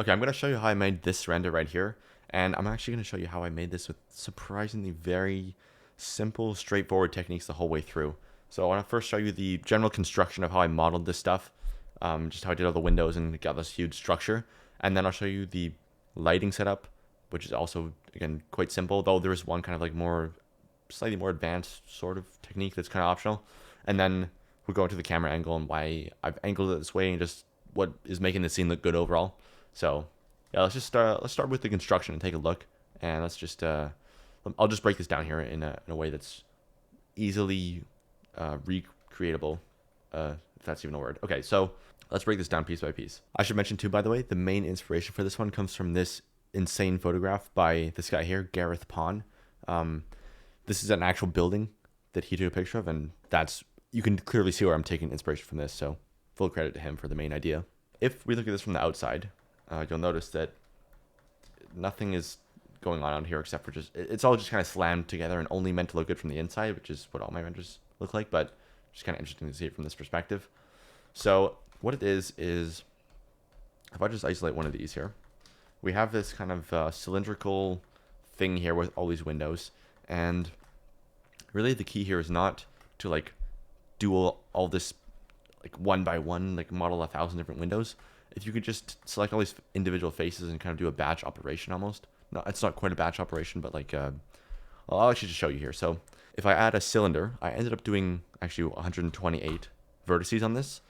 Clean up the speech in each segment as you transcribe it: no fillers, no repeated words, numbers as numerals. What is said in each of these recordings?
Okay, I'm going to show you how I made this render right here. And I'm actually going to show you how I made this with surprisingly very simple, straightforward techniques the whole way through. So I want to first show you the general construction of how I modeled this stuff. Just how I did all the windows and got this huge structure. And then I'll show you the lighting setup, which is also, again, quite simple. Though there is one kind of like slightly more advanced sort of technique that's kind of optional. And then we'll go into the camera angle and why I've angled it this way and just what is making the scene look good overall. So yeah, let's start with the construction and take a look, and let's just I'll just break this down here in a way that's easily recreatable, if that's even a word. Okay, so let's break this down piece by piece. I should mention too, by the way, the main inspiration for this one comes from this insane photograph by this guy here, Gareth Pond. This is an actual building that he took a picture of, and you can clearly see where I'm taking inspiration from this. So full credit to him for the main idea. If we look at this from the outside, you'll notice that nothing is going on out here except for it's all just kind of slammed together and only meant to look good from the inside, which is what all my renders look like, but just kind of interesting to see it from this perspective. So what it is if I just isolate one of these here, we have this kind of cylindrical thing here with all these windows, and really the key here is not to like do all this like one by one, like model 1,000 different windows. If you could just select all these individual faces and kind of do a batch operation almost. No, it's not quite a batch operation, but like, I'll actually just show you here. So if I add a cylinder, I ended up doing actually 128 vertices on this.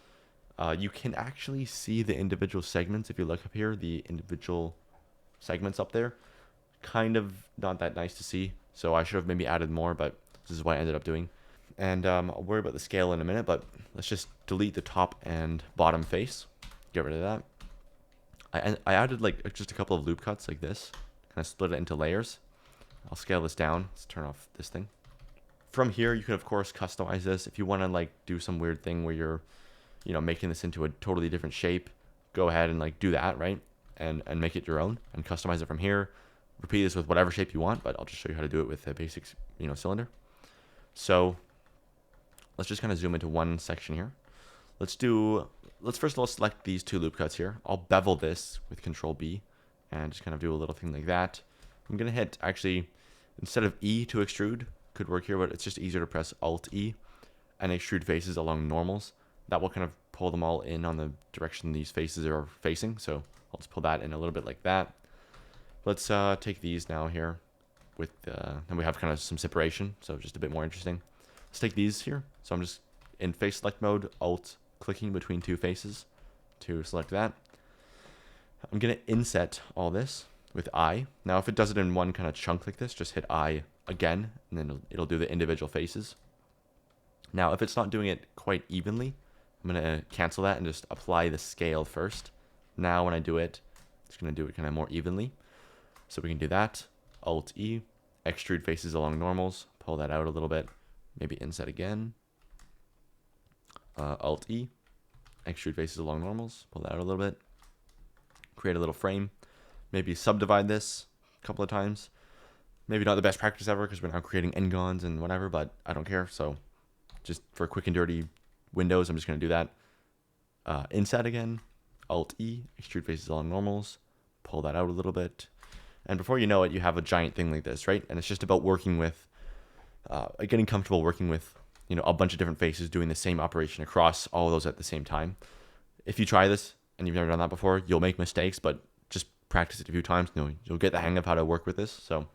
You can actually see the individual segments. If you look up here, the individual segments up there, kind of not that nice to see. So I should have maybe added more, but this is what I ended up doing. And I'll worry about the scale in a minute, but let's just delete the top and bottom face. Get rid of that. I added like just a couple of loop cuts like this, kind of split it into layers. I'll scale this down. Let's turn off this thing. From here, you can of course customize this. If you want to like do some weird thing where you're, making this into a totally different shape, go ahead and like do that, right? And make it your own and customize it from here. Repeat this with whatever shape you want, but I'll just show you how to do it with a basic, cylinder. So let's just kind of zoom into one section here. Let's first of all select these two loop cuts here. I'll bevel this with Control B and just kind of do a little thing like that. I'm going to hit, actually, instead of E to extrude, could work here, but it's just easier to press Alt E and extrude faces along normals. That will kind of pull them all in on the direction these faces are facing. So I'll just pull that in a little bit like that. Let's take these now here with, then we have kind of some separation, so just a bit more interesting. Let's take these here. So I'm just in face select mode, Alt clicking between two faces to select that. I'm going to inset all this with I. Now, if it does it in one kind of chunk like this, just hit I again, and then it'll do the individual faces. Now, if it's not doing it quite evenly, I'm going to cancel that and just apply the scale first. Now, when I do it, it's going to do it kind of more evenly. So we can do that. Alt E, extrude faces along normals, pull that out a little bit, maybe inset again. Alt E, extrude faces along normals, pull that out a little bit, create a little frame, maybe subdivide this a couple of times. Maybe not the best practice ever because we're now creating n-gons and whatever, but I don't care. So just for quick and dirty windows, I'm just going to do that. Inset again, Alt E, extrude faces along normals, pull that out a little bit. And before you know it, you have a giant thing like this, right? And it's just about working with, getting comfortable working with a bunch of different faces doing the same operation across all of those at the same time. If you try this and you've never done that before, you'll make mistakes, but just practice it a few times. You'll get the hang of how to work with this. So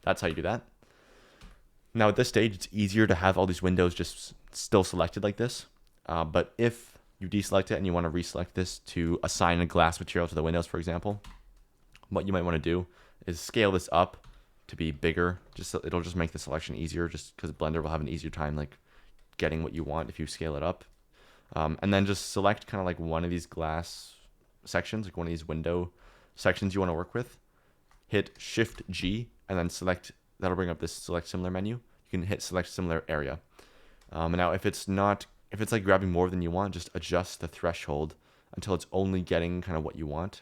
that's how you do that. Now at this stage, it's easier to have all these windows just still selected like this. But if you deselect it and you want to reselect this to assign a glass material to the windows, for example, what you might want to do is scale this up to be bigger. It'll just make the selection easier, just because Blender will have an easier time like getting what you want if you scale it up. And then just select kind of like one of these glass sections, like one of these window sections you want to work with. Hit Shift G and then select. That'll bring up this select similar menu. You can hit select similar area. And now if it's like grabbing more than you want, just adjust the threshold until it's only getting kind of what you want.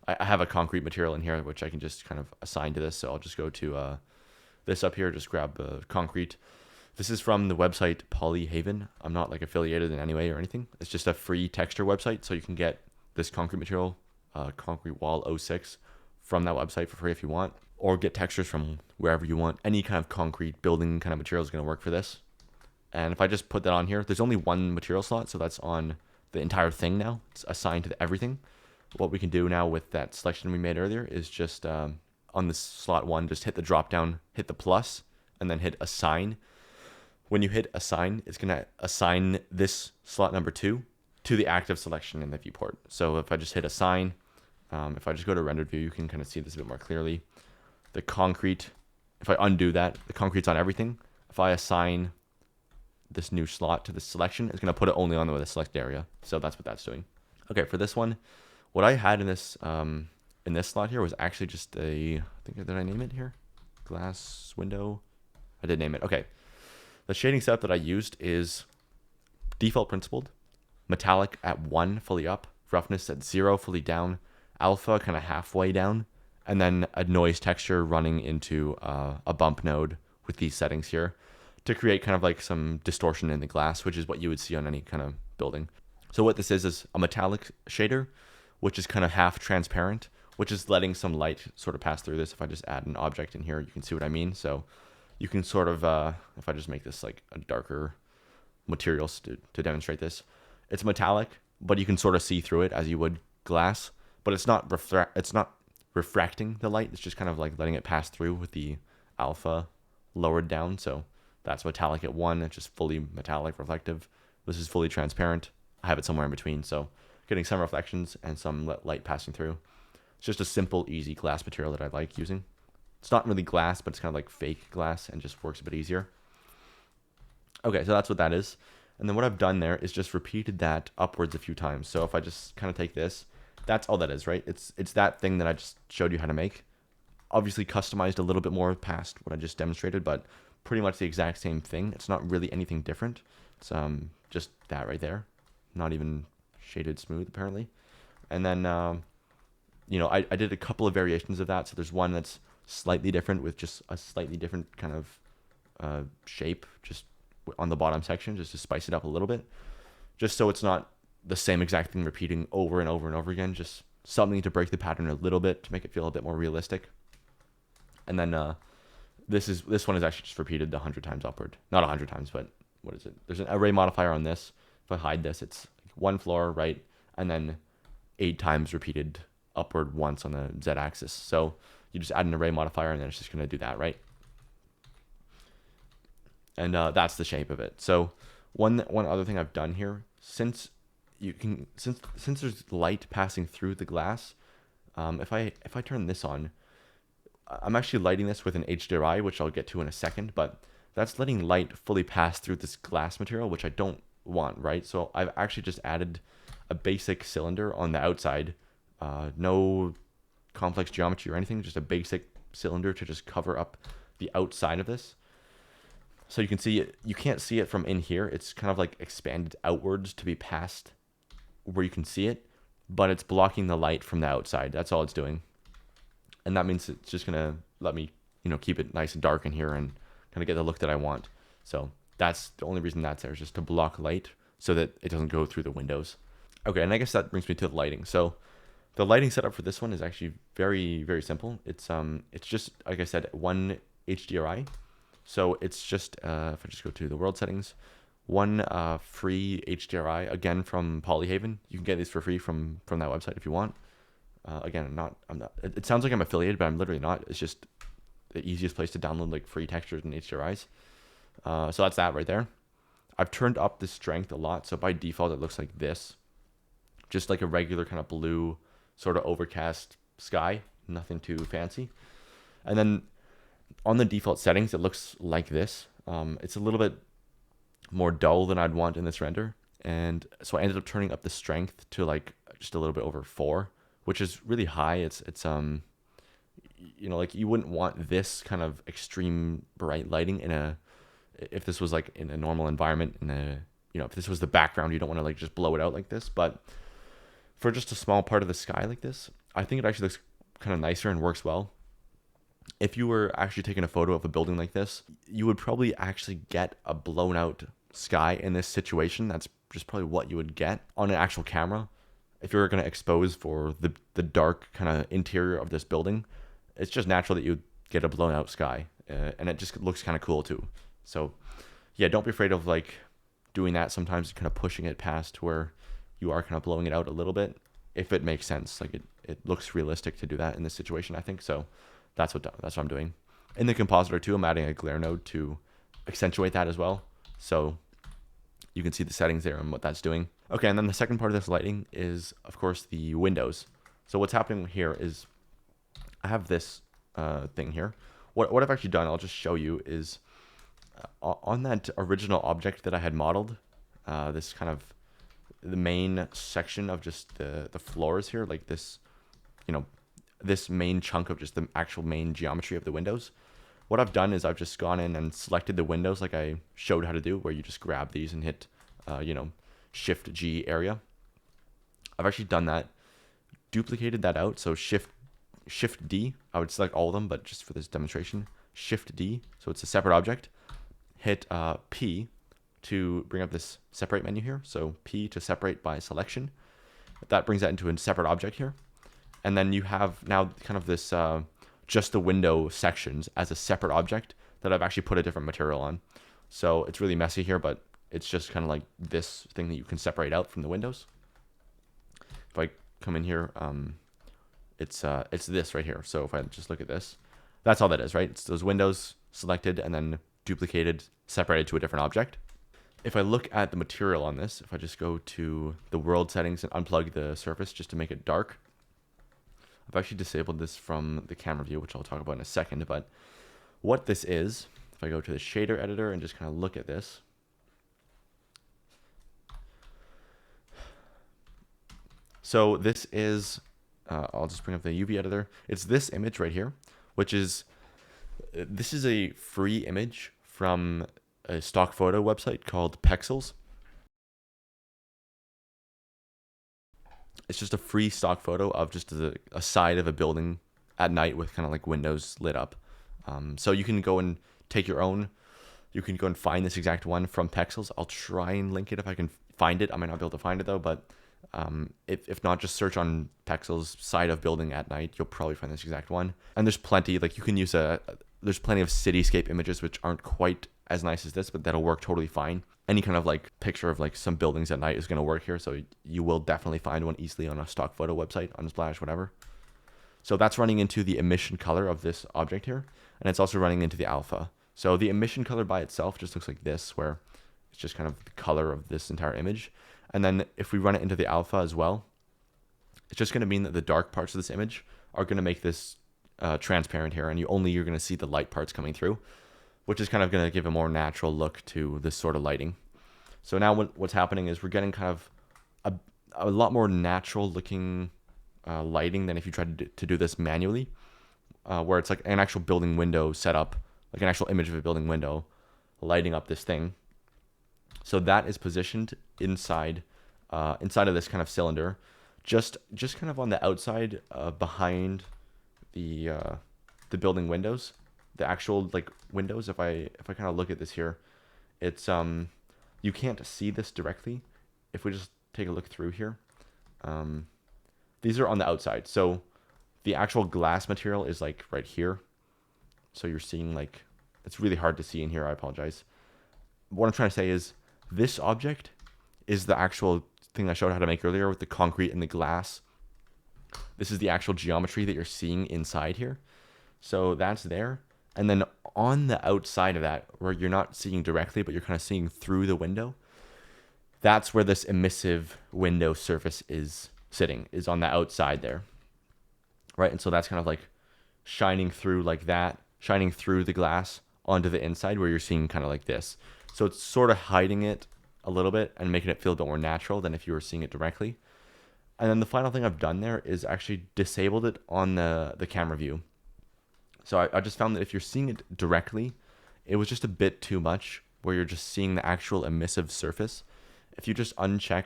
I have a concrete material in here which I can just kind of assign to this. So I'll just go to this up here, just grab concrete. This is from the website Polyhaven. I'm not like affiliated in any way or anything. It's just a free texture website, so you can get this concrete material concrete wall 06 from that website for free if you want, or get textures from wherever you want. Any kind of concrete building kind of material is going to work for this. And if I just put that on here, there's only one material slot, so that's on the entire thing now. It's assigned to everything. What we can do now with that selection we made earlier is just on this slot 1, just hit the drop down, hit the plus, and then hit assign. When you hit assign, it's going to assign this slot number 2 to the active selection in the viewport. So if I just hit assign, if I just go to rendered view, you can kind of see this a bit more clearly. The concrete, if I undo that, the concrete's on everything. If I assign this new slot to the selection, it's going to put it only on the select area. So that's what that's doing. Okay, for this one, what I had in this slot here was actually just did I name it here? Glass window. I did name it. Okay. The shading setup that I used is default principled, metallic at 1 fully up, roughness at 0 fully down, alpha kind of halfway down, and then a noise texture running into a bump node with these settings here to create kind of like some distortion in the glass, which is what you would see on any kind of building. So what this is a metallic shader, which is kind of half transparent, which is letting some light sort of pass through this. If I just add an object in here, you can see what I mean. So you can sort of, if I just make this like a darker material to demonstrate this, it's metallic, but you can sort of see through it as you would glass, but it's not refracting the light. It's just kind of like letting it pass through with the alpha lowered down. So that's metallic at 1. It's just fully metallic, reflective. This is fully transparent. I have it somewhere in between. So getting some reflections and some light passing through. It's just a simple, easy glass material that I like using. It's not really glass, but it's kind of like fake glass and just works a bit easier. Okay, so that's what that is. And then what I've done there is just repeated that upwards a few times. So if I just kind of take this, that's all that is, right? It's that thing that I just showed you how to make. Obviously customized a little bit more past what I just demonstrated, but pretty much the exact same thing. It's not really anything different. It's just that right there. Not even shaded smooth, apparently. And then, I did a couple of variations of that. So there's one that's slightly different with just a slightly different kind of shape just on the bottom section, just to spice it up a little bit, just so it's not the same exact thing repeating over and over and over again, just something to break the pattern a little bit to make it feel a bit more realistic. And then this one is actually just repeated 100 times upward. Not 100 times, but what is it? There's an array modifier on this. If I hide this, it's 1 floor, right? And then 8 times repeated upward once on the z-axis. So you just add an array modifier, and then it's just going to do that, right? And that's the shape of it. So one other thing I've done here, since there's light passing through the glass, if I turn this on, I'm actually lighting this with an HDRI, which I'll get to in a second, but that's letting light fully pass through this glass material, which I don't want, right? So I've actually just added a basic cylinder on the outside, no complex geometry or anything, just a basic cylinder to just cover up the outside of this. So you can see it, you can't see it from in here. It's kind of like expanded outwards to be past where you can see it, but it's blocking the light from the outside. That's all it's doing. And that means it's just going to let me, keep it nice and dark in here and kind of get the look that I want. So that's the only reason that's there, is just to block light so that it doesn't go through the windows. Okay, and I guess that brings me to the lighting. So the lighting setup for this one is actually very, very simple. It's just, like I said, one HDRI. So it's just, if I just go to the world settings, one free HDRI, again from Polyhaven. You can get these for free from that website if you want. Again, I'm not, it sounds like I'm affiliated, but I'm literally not. It's just the easiest place to download like free textures and HDRIs. So that's that right there. I've turned up the strength a lot. So by default, it looks like this, just like a regular kind of blue sort of overcast sky, nothing too fancy. And then on the default settings, it looks like this. It's a little bit more dull than I'd want in this render. And so I ended up turning up the strength to like just a little bit over 4, which is really high. It's like you wouldn't want this kind of extreme bright lighting if this was like in a normal environment, if this was the background, you don't want to like just blow it out like this. But for just a small part of the sky like this, I think it actually looks kind of nicer and works well. If you were actually taking a photo of a building like this, you would probably actually get a blown out sky in this situation. That's just probably what you would get on an actual camera. if you're going to expose for the dark kind of interior of this building, it's just natural that you get a blown out sky, and it just looks kind of cool too. So yeah, don't be afraid of like doing that. Sometimes kind of pushing it past where you are kind of blowing it out a little bit, if it makes sense. Like it looks realistic to do that in this situation, I think. So that's what I'm doing. In the compositor too, I'm adding a glare node to accentuate that as well. So you can see the settings there and what that's doing. Okay, and then the second part of this lighting is, of course, the windows. So what's happening here is I have this thing here. What I've actually done, I'll just show you, is on that original object that I had modeled, this kind of the main section of just the floors here, like this, you know, this main chunk of just the actual main geometry of the windows. What I've done is I've just gone in and selected the windows like I showed how to do, where you just grab these and hit, you know, Shift G area. I've actually done that, duplicated that out. So Shift D, I would select all of them, but just for this demonstration, Shift D, so it's a separate object. Hit P to bring up this separate menu here. So P to separate by selection. That brings that into a separate object here. And then you have now kind of this just the window sections as a separate object that I've actually put a different material on. So it's really messy here, but it's just kind of like this thing that you can separate out from the windows. If I come in here, it's this right here. So if I just look at this, that's all that is, right? It's those windows selected and then duplicated, separated to a different object. If I look at the material on this, if I just go to the world settings and unplug the surface just to make it dark, I've actually disabled this from the camera view, which I'll talk about in a second. But what this is, if I go to the shader editor and just kind of look at this, so this is, I'll just bring up the UV editor. It's this image right here, which is, this is a free image from a stock photo website called Pexels. It's just a free stock photo of just a side of a building at night with kind of like windows lit up. So you can go and take your own. You can go and find this exact one from Pexels. I'll try and link it if I can find it. I might not be able to find it though, but if not, just search on Pexels side of building at night. You'll probably find this exact one. And there's plenty, like you can use there's plenty of cityscape images which aren't quite as nice as this, but that'll work totally fine. Any kind of like picture of like some buildings at night is going to work here. So you will definitely find one easily on a stock photo website, Unsplash, whatever. So that's running into the emission color of this object here. And it's also running into the alpha. So the emission color by itself just looks like this, where it's just kind of the color of this entire image. And then if we run it into the alpha as well, it's just going to mean that the dark parts of this image are going to make this transparent here. And you're going to see the light parts coming through, which is kind of going to give a more natural look to this sort of lighting. So now what's happening is we're getting kind of a lot more natural looking lighting than if you tried to do this manually, where it's like an actual building window setup, like an actual image of a building window lighting up this thing. So that is positioned inside of this kind of cylinder, just kind of on the outside behind the building windows. The actual like windows, if I kind of look at this here, it's you can't see this directly. If we just take a look through here, these are on the outside. So the actual glass material is like right here. So you're seeing like, it's really hard to see in here. I apologize. What I'm trying to say is this object is the actual thing I showed how to make earlier with the concrete and the glass. This is the actual geometry that you're seeing inside here. So that's there. And then on the outside of that, where you're not seeing directly, but you're kind of seeing through the window, that's where this emissive window surface is sitting, is on the outside there. Right? And so that's kind of like shining through like that, shining through the glass onto the inside where you're seeing kind of like this. So it's sort of hiding it a little bit and making it feel a bit more natural than if you were seeing it directly. And then the final thing I've done there is actually disabled it on the camera view. So I just found that if you're seeing it directly, it was just a bit too much where you're just seeing the actual emissive surface. If you just uncheck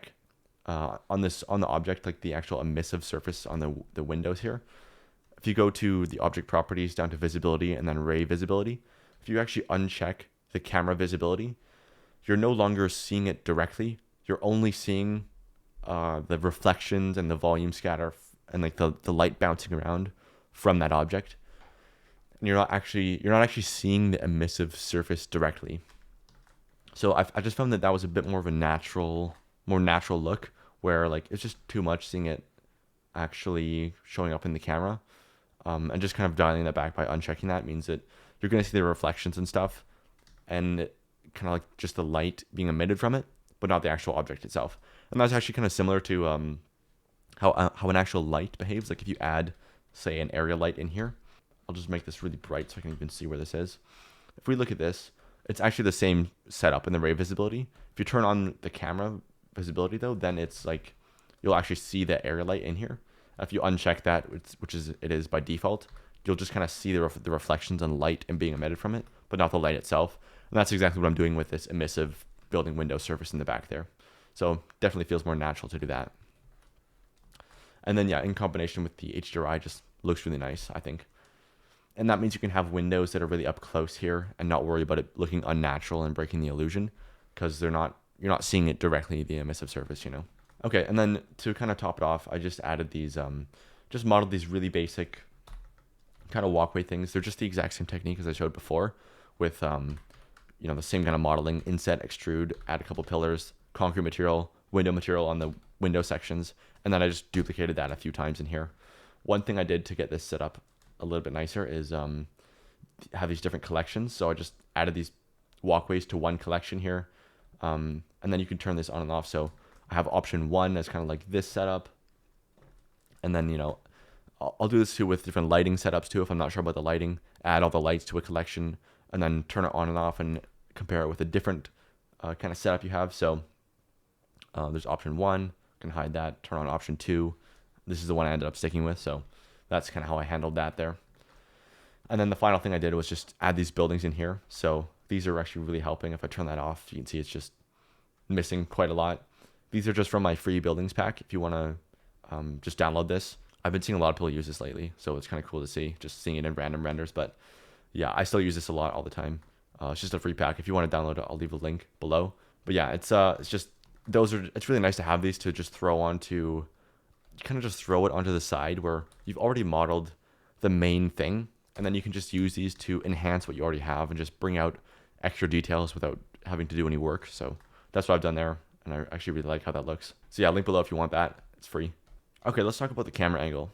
on the object, like the actual emissive surface on the windows here, if you go to the object properties down to visibility and then ray visibility, if you actually uncheck the camera visibility, you're no longer seeing it directly. You're only seeing the reflections and the volume scatter and like the light bouncing around from that object. And you're not actually seeing the emissive surface directly. So I just found that that was a bit more of a more natural look, where like it's just too much seeing it actually showing up in the camera. And just kind of dialing that back by unchecking that means that you're going to see the reflections and stuff, and kind of like just the light being emitted from it, but not the actual object itself. And that's actually kind of similar to how an actual light behaves. Like if you add, say, an area light in here, I'll just make this really bright so I can even see where this is. If we look at this, it's actually the same setup in the ray visibility. If you turn on the camera visibility though, then it's like you'll actually see the area light in here. If you uncheck that, which it is by default, you'll just kind of see the reflections and light and being emitted from it, but not the light itself. And that's exactly what I'm doing with this emissive building window surface in the back there. So definitely feels more natural to do that. And then yeah, in combination with the HDRI, just looks really nice, I think. And that means you can have windows that are really up close here and not worry about it looking unnatural and breaking the illusion, because you're not seeing it directly, the emissive surface, you know. Okay, and then to kind of top it off, I just added these, just modeled these really basic kind of walkway things. They're just the exact same technique as I showed before, with the same kind of modeling: inset, extrude, add a couple pillars, concrete material, window material on the window sections, and then I just duplicated that a few times in here. One thing I did to get this set up a little bit nicer is have these different collections. So I just added these walkways to one collection here, and then you can turn this on and off. So I have option 1 as kind of like this setup, and then I'll do this too with different lighting setups too if I'm not sure about the lighting. Add all the lights to a collection and then turn it on and off and compare it with a different kind of setup you have. So there's option 1, can hide that, turn on option 2. This is the one I ended up sticking with, so that's kind of how I handled that there. And then the final thing I did was just add these buildings in here. So these are actually really helping. If I turn that off, you can see it's just missing quite a lot. These are just from my free buildings pack. If you want to just download this, I've been seeing a lot of people use this lately, so it's kind of cool to see, just seeing it in random renders. But yeah, I still use this a lot all the time. It's just a free pack. If you want to download it, I'll leave a link below. But yeah, it's just it's really nice to have these to just throw onto, kind of just throw it onto the side where you've already modeled the main thing, and then you can just use these to enhance what you already have and just bring out extra details without having to do any work. So that's what I've done there, and I actually really like how that looks. So yeah, link below if you want that. It's free. Okay, let's talk about the camera angle.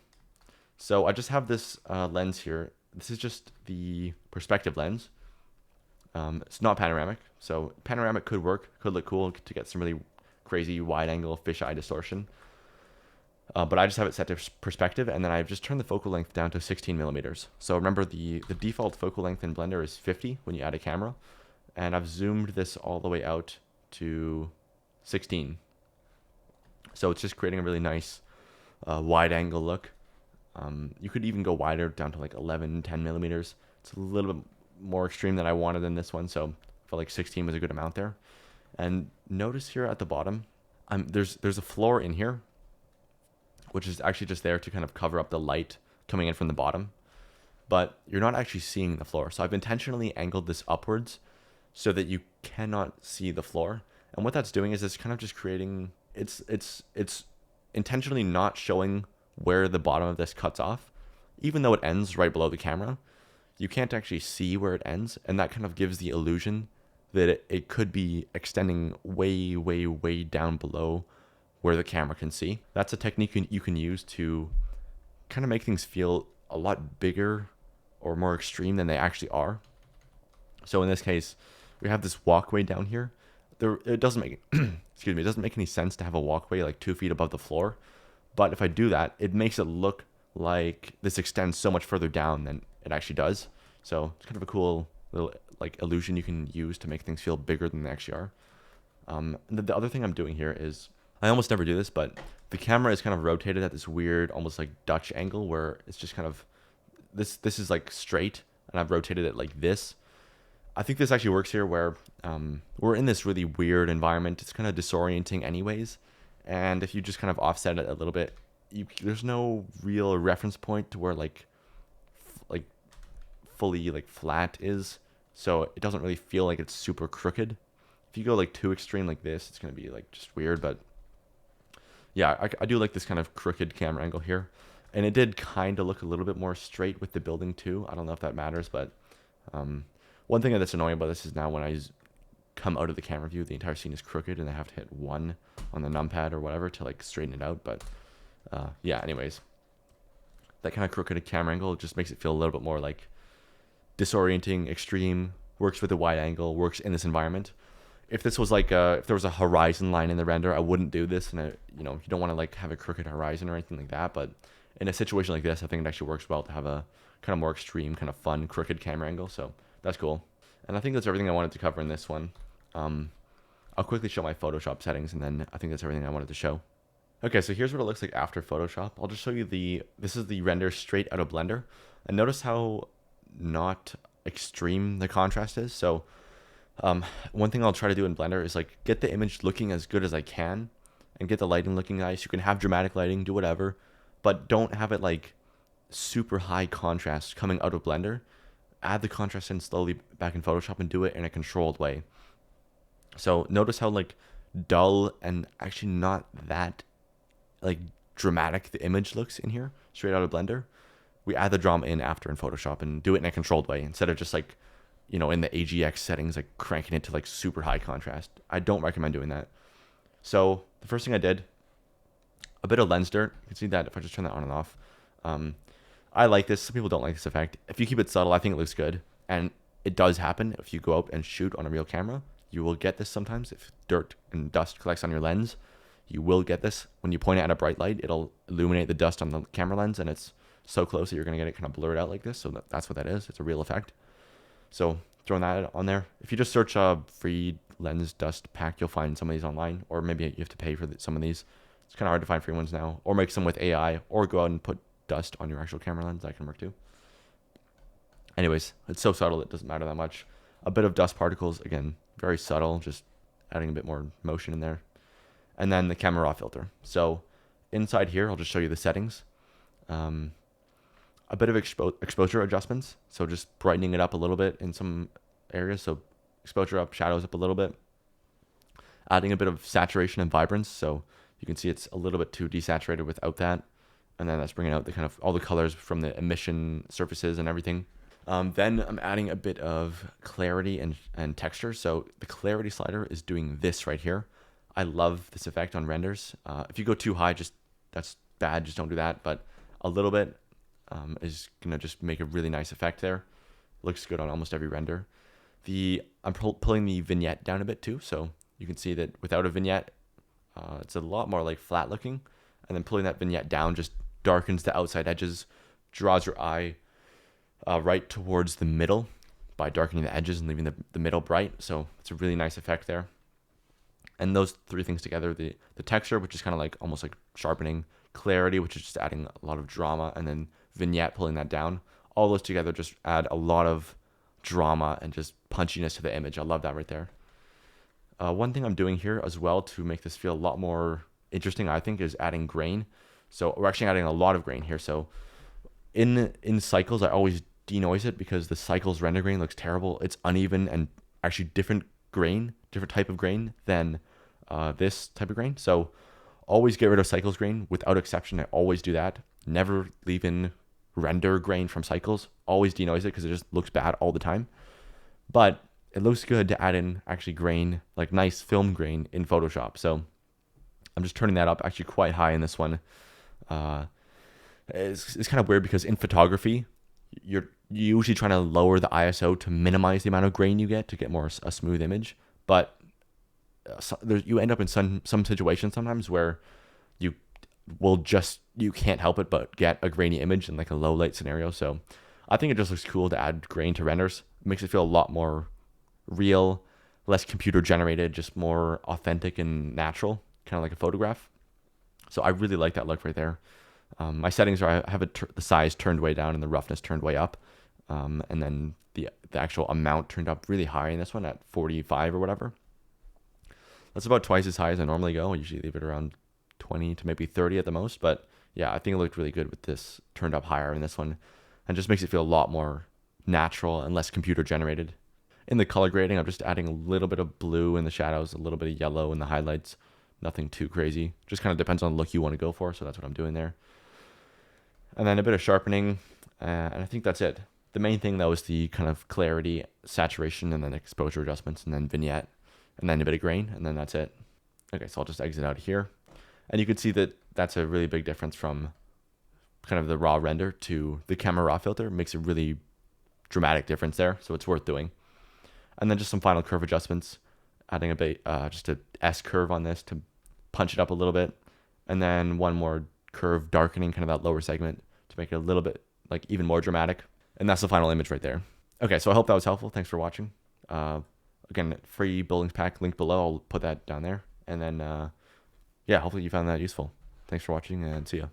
So I just have this lens here. This is just the perspective lens. It's not panoramic, so panoramic could work, could look cool to get some really crazy wide angle fisheye distortion. But I just have it set to perspective, and then I've just turned the focal length down to 16 millimeters. So remember, the default focal length in Blender is 50 when you add a camera, and I've zoomed this all the way out to 16. So it's just creating a really nice wide angle look. You could even go wider, down to like 11, 10 millimeters. It's a little bit more extreme than I wanted in this one, so I felt like 16 was a good amount there. And notice here at the bottom, there's a floor in here, which is actually just there to kind of cover up the light coming in from the bottom, but you're not actually seeing the floor. So I've intentionally angled this upwards so that you cannot see the floor. And what that's doing is it's kind of just creating, it's intentionally not showing where the bottom of this cuts off. Even though it ends right below the camera, you can't actually see where it ends, and that kind of gives the illusion that it could be extending way, way, way down below where the camera can see. That's a technique you can use to kind of make things feel a lot bigger or more extreme than they actually are. So in this case, we have this walkway down here. It doesn't make excuse me, it doesn't make any sense to have a walkway like 2 feet above the floor. But if I do that, it makes it look like this extends so much further down than it actually does. So it's kind of a cool little like illusion you can use to make things feel bigger than they actually are. And the other thing I'm doing here is, I almost never do this, but the camera is kind of rotated at this weird, almost like Dutch angle where it's just kind of, this is like straight, and I've rotated it like this. I think this actually works here where we're in this really weird environment. It's kind of disorienting anyways. And if you just kind of offset it a little bit, there's no real reference point to where like fully like flat is. So it doesn't really feel like it's super crooked. If you go like too extreme like this, it's going to be like just weird. But yeah, I do like this kind of crooked camera angle here. And it did kind of look a little bit more straight with the building too. I don't know if that matters, but um, one thing that's annoying about this is now when I come out of the camera view, the entire scene is crooked and I have to hit 1 on the numpad or whatever to like straighten it out. But yeah, anyways, that kind of crooked camera angle just makes it feel a little bit more like disorienting, extreme, works with a wide angle, works in this environment. If this was like if there was a horizon line in the render, I wouldn't do this. And you know, you don't want to like have a crooked horizon or anything like that. But in a situation like this, I think it actually works well to have a kind of more extreme, kind of fun, crooked camera angle. So that's cool. And I think that's everything I wanted to cover in this one. I'll quickly show my Photoshop settings, and then I think that's everything I wanted to show. Okay, so here's what it looks like after Photoshop. I'll just show you this is the render straight out of Blender. And notice how not extreme the contrast is. So one thing I'll try to do in Blender is like get the image looking as good as I can and get the lighting looking nice. You can have dramatic lighting, do whatever, but don't have it like super high contrast coming out of Blender. Add the contrast in slowly back in Photoshop and do it in a controlled way. So notice how like dull and actually not that like dramatic the image looks in here straight out of Blender. We add the drama in after in Photoshop and do it in a controlled way instead of just like, you know, in the AGX settings, like cranking it to like super high contrast. I don't recommend doing that. So the first thing I did, a bit of lens dirt. You can see that if I just turn that on and off. I like this. Some people don't like this effect. If you keep it subtle, I think it looks good. And it does happen if you go out and shoot on a real camera. You will get this sometimes. If dirt and dust collects on your lens, you will get this. When you point it at a bright light, it'll illuminate the dust on the camera lens, and it's so close that you're going to get it kind of blurred out like this. So that's what that is. It's a real effect. So throwing that on there. If you just search free lens dust pack, you'll find some of these online, or maybe you have to pay for some of these. It's kind of hard to find free ones now, or make some with AI, or go out and put dust on your actual camera lens. That can work too. Anyways, it's so subtle it doesn't matter that much. A bit of dust particles, again, very subtle, just adding a bit more motion in there. And then the camera raw filter. So inside here, I'll just show you the settings. A bit of exposure adjustments. So just brightening it up a little bit in some areas. So exposure up, shadows up a little bit. Adding a bit of saturation and vibrance. So you can see it's a little bit too desaturated without that. And then that's bringing out the kind of all the colors from the emission surfaces and everything. Then I'm adding a bit of clarity and texture. So the clarity slider is doing this right here. I love this effect on renders. If you go too high, that's bad. Just don't do that. But a little bit is gonna just make a really nice effect there. Looks good on almost every render. I'm pulling the vignette down a bit too, so you can see that without a vignette, it's a lot more like flat looking. And then pulling that vignette down just darkens the outside edges, draws your eye right towards the middle by darkening the edges and leaving the middle bright. So it's a really nice effect there. And those three things together, the texture, which is kind of like almost like sharpening, clarity, which is just adding a lot of drama, and then vignette, pulling that down. All those together just add a lot of drama and just punchiness to the image. I love that right there. One thing I'm doing here as well to make this feel a lot more interesting, I think, is adding grain. So we're actually adding a lot of grain here. So in cycles, I always denoise it because the cycles render grain looks terrible. It's uneven and actually different type of grain than this type of grain. So always get rid of cycles grain without exception. I always do that. Never leave in render grain from cycles. Always denoise it because it just looks bad all the time. But it looks good to add in actually grain, like nice film grain in Photoshop. So I'm just turning that up actually quite high in this one. It's kind of weird because in photography, you're usually trying to lower the ISO to minimize the amount of grain you get to get more a smooth image. But you end up in some situations sometimes where you can't help it but get a grainy image in like a low light scenario. So I think it just looks cool to add grain to renders. It makes it feel a lot more real, less computer generated, just more authentic and natural, kind of like a photograph. So I really like that look right there. My settings are I have the size turned way down and the roughness turned way up, and then the actual amount turned up really high in this one at 45 or whatever. That's about twice as high as I normally go. I usually leave it around 20 to maybe 30 at the most, but yeah, I think it looked really good with this turned up higher in this one, and just makes it feel a lot more natural and less computer generated. In the color grading, I'm just adding a little bit of blue in the shadows, a little bit of yellow in the highlights, Nothing too crazy. Just kind of depends on the look you want to go for. So that's what I'm doing there. And then a bit of sharpening. And I think that's it. The main thing, though, is the kind of clarity, saturation, and then exposure adjustments, and then vignette, and then a bit of grain, and then that's it. Okay, so I'll just exit out of here. And you can see that that's a really big difference from kind of the raw render to the camera raw filter. It makes a really dramatic difference there, so it's worth doing. And then just some final curve adjustments, adding a bit, just a S curve on this to punch it up a little bit, and then one more curve darkening kind of that lower segment to make it a little bit like even more dramatic. And that's the final image right there. Okay, so I hope that was helpful. Thanks for watching. Again, free buildings pack link below. I'll put that down there. And then, yeah, hopefully you found that useful. Thanks for watching and see ya.